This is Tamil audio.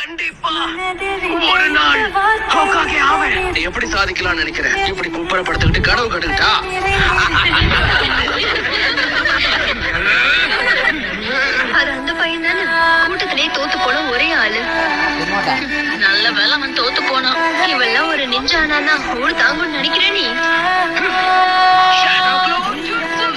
கண்டிப்பா ஒரு நாள் ஹோக்காகே ஆவேன். எப்படி சாதிக்கலாம்னு நினைக்கிறேன்? இப்படி குப்பரப்படுத்திக்கிட்டு கனவு கட்டுக்கிட்டா அது அந்த பையன் தானே கூட்டத்திலேயே தோத்து போன ஒரே ஆளு. நல்ல வேலை அவன் தோத்து போனான். இவெல்லாம் ஒரு நிஞ்சானா ஊடு தாங்கும்னு நினைக்கிறேன் நீ. Shadow Clone Jutsu.